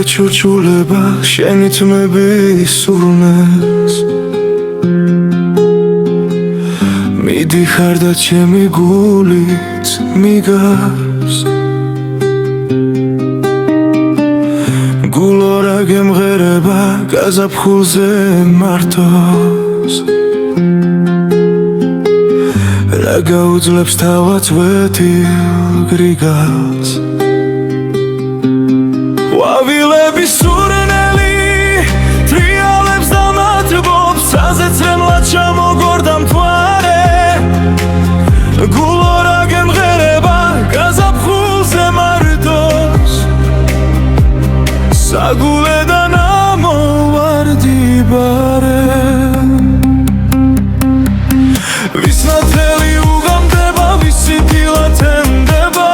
ჩურჩულება შენი თმების სურნელს მიდიხარ და ჩემი გულით მიგავს გულო რა გემღერება გაზაფხულზე მარტოს რა გაუძლებს თავად ვეთილ გრიგალს ყვავილების სურნელი თრიალებს და მათბობს საზეცრემლად ჩამოგორდა მთვარე გულო რა გემღერება გაზაფხულზე მარტოს საგულედან ამოვარდიბარე ვის ნათელი უღამდება ვისი დილა თენდება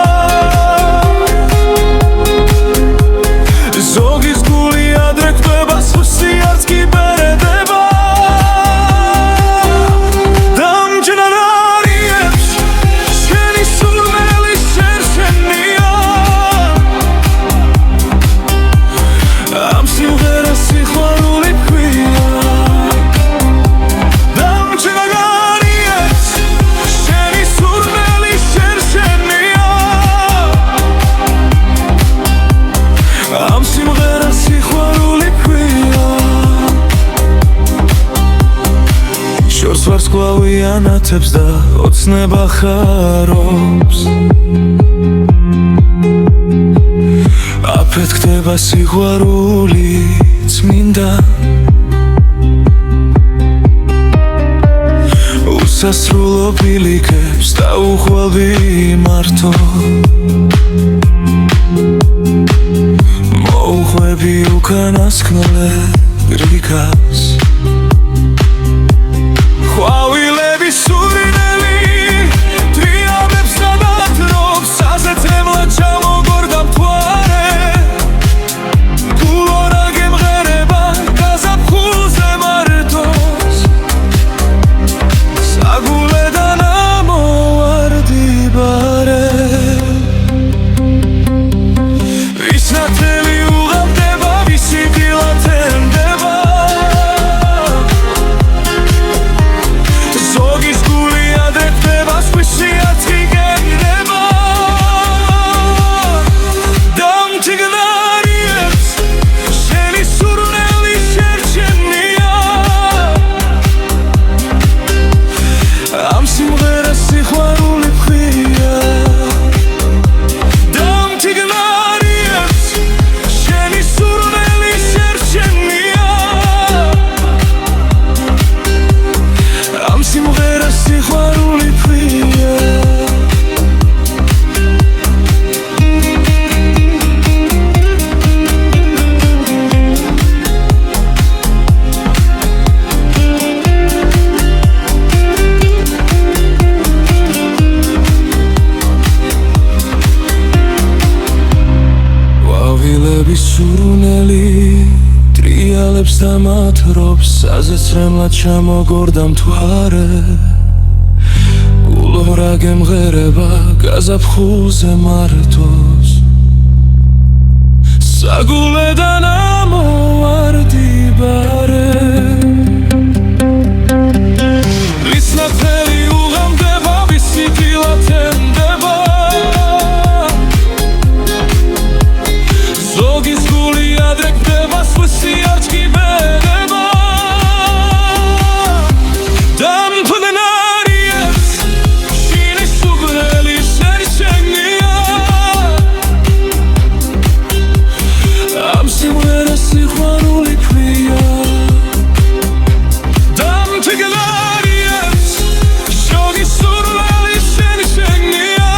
ზოგის გული ადრე კვდება სხვისი არც კი ბერდება დამჯნარ არიებს შენი სურნელი შერშენია ამ სიმღერას სიყვარული ჰქვია დამჯნარ არიებს შენი სურნელი შერშენია ამ სიმღერას სიყვარული ჰქვია შორს ვარსკვლავი ანათებს და ოცნება ხარობს აფეთ ხდება სიყვარული წმინდა უსასრულო ბილიკებს დაუხვალვი მარტო მოუხვები უკანასკნელ გრიგალს ყვავილების სურნელი თრიალებს და მათბობს საზეცრემლად ჩამოგორდა მთვარე გულო რა გემღერება გაზაფხულზე მარტოს საგულედან ამოვარდიბარე ვის ნათელი უღამდება ვისი დილა თენდება ზოგის გული ადრე კვდება სხვისი არც კი გერდება დამჯგნარიებს შენი სურნელი შერჩენია ამ სიმღერას სიყვარული ჰქვია დამჯგნარიებს შენი სურნელი შერჩენია ამ სიმღერას სიყვარული ჰქვია ყვავილების სურნელი თრიალებს და მათბობს საზეცრემლად ჩამოგორდა მთვარე გულო რა გემღერება გაზაფხულზე მარტოს საგულედან ამოვარდიბარე ვის ნათელი უღამდება ვისი დილა თენდება ზოგის გული ადრე კვდება სხვისი არც კი ბერდება დამჯნარიებს შენი სურნელი შერშენია ამ სიმღერას სიყვარული ჰქვია დამჯნარიებს შენი სურნელი შერშენია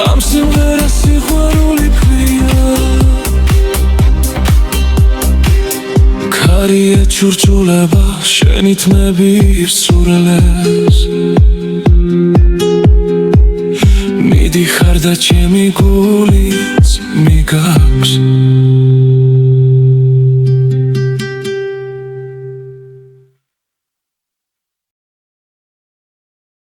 ამ სიმღერას სიყვარული ჰქვია ქარია ჩურჩულება შენი თმების სურნელს მიდიხარ და ჩემი გულით მიგავს